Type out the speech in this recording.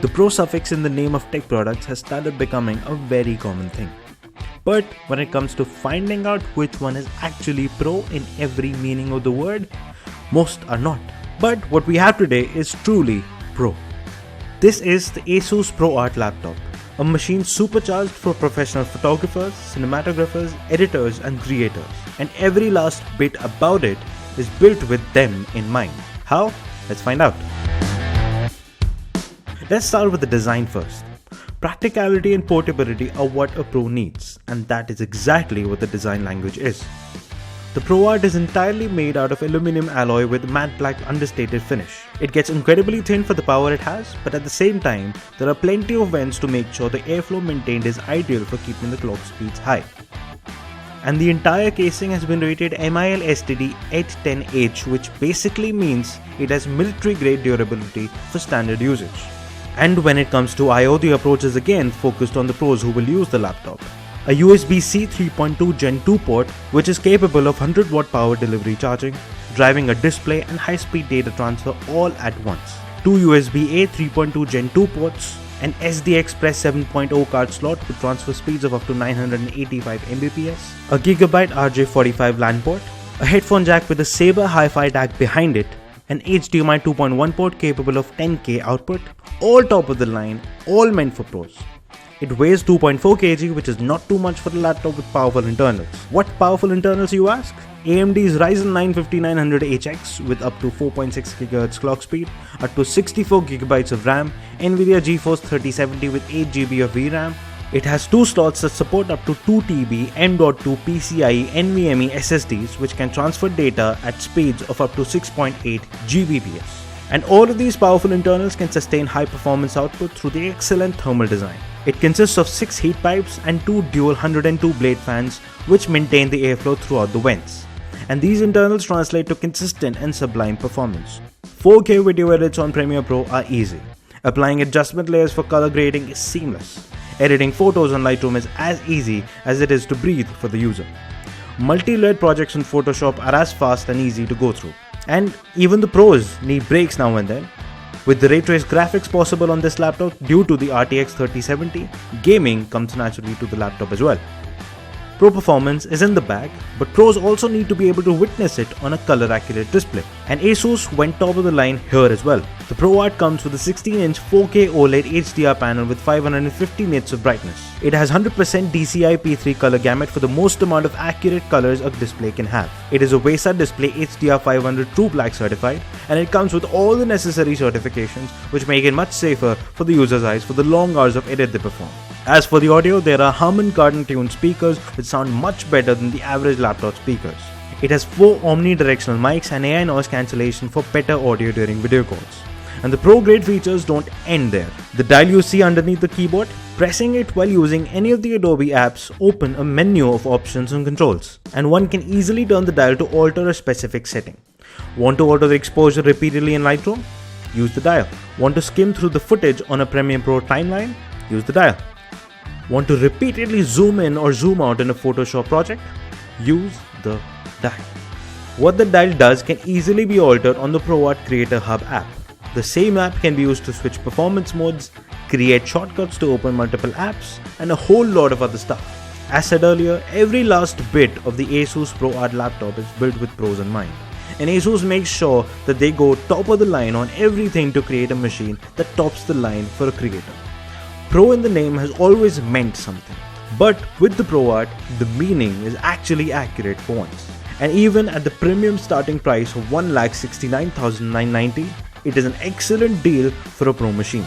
The Pro suffix in the name of tech products has started becoming a very common thing. But when it comes to finding out which one is actually Pro in every meaning of the word, most are not. But what we have today is truly Pro. This is the Asus ProArt laptop, a machine supercharged for professional photographers, cinematographers, editors and creators. And every last bit about it is built with them in mind. How? Let's find out. Let's start with the design first. Practicality and portability are what a Pro needs, and that is exactly what the design language is. The ProArt is entirely made out of aluminum alloy with matte black understated finish. It gets incredibly thin for the power it has, but at the same time, there are plenty of vents to make sure the airflow maintained is ideal for keeping the clock speeds high. And the entire casing has been rated MIL STD 810H, which basically means it has military grade durability for standard usage. And when it comes to I/O, the approach is again focused on the pros who will use the laptop. A USB-C 3.2 Gen 2 port which is capable of 100 watt power delivery charging, driving a display and high-speed data transfer all at once. Two USB-A 3.2 Gen 2 ports, an SD Express 7.0 card slot with transfer speeds of up to 985 Mbps, a GB RJ45 LAN port, a headphone jack with a Sabre Hi-Fi DAC behind it, an HDMI 2.1 port capable of 10K output, all top of the line, all meant for pros. It weighs 2.4 kg, which is not too much for a laptop with powerful internals. What powerful internals, you ask? AMD's Ryzen 9 5900HX with up to 4.6 GHz clock speed, up to 64 GB of RAM, NVIDIA GeForce 3070 with 8 GB of VRAM. It has two slots that support up to 2 TB M.2 PCIe NVMe SSDs which can transfer data at speeds of up to 6.8 Gbps. And all of these powerful internals can sustain high performance output through the excellent thermal design. It consists of 6 heat pipes and 2 dual 102 blade fans which maintain the airflow throughout the vents. And these internals translate to consistent and sublime performance. 4K video edits on Premiere Pro are easy. Applying adjustment layers for color grading is seamless. Editing photos on Lightroom is as easy as it is to breathe for the user. Multi-layered projects in Photoshop are as fast and easy to go through. And even the pros need breaks now and then. With the ray traced graphics possible on this laptop due to the RTX 3070, gaming comes naturally to the laptop as well. Pro performance is in the bag, but pros also need to be able to witness it on a color accurate display. And Asus went top of the line here as well. The ProArt comes with a 16-inch 4K OLED HDR panel with 550 nits of brightness. It has 100% DCI-P3 color gamut for the most amount of accurate colors a display can have. It is a VESA Display HDR 500 True Black certified, and it comes with all the necessary certifications which make it much safer for the user's eyes for the long hours of edit they perform. As for the audio, there are Harman Kardon tuned speakers which sound much better than the average laptop speakers. It has 4 omnidirectional mics and AI noise cancellation for better audio during video calls. And the pro-grade features don't end there. The dial you see underneath the keyboard, pressing it while using any of the Adobe apps open a menu of options and controls. And one can easily turn the dial to alter a specific setting. Want to alter the exposure repeatedly in Lightroom? Use the dial. Want to skim through the footage on a Premiere Pro timeline? Use the dial. Want to repeatedly zoom in or zoom out in a Photoshop project? Use the dial. What the dial does can easily be altered on the ProArt Creator Hub app. The same app can be used to switch performance modes, create shortcuts to open multiple apps, and a whole lot of other stuff. As said earlier, every last bit of the Asus ProArt laptop is built with pros in mind. And Asus makes sure that they go top of the line on everything to create a machine that tops the line for a creator. Pro in the name has always meant something. But with the ProArt, the meaning is actually accurate for once. And even at the premium starting price of 1,69,990, it is an excellent deal for a Pro machine.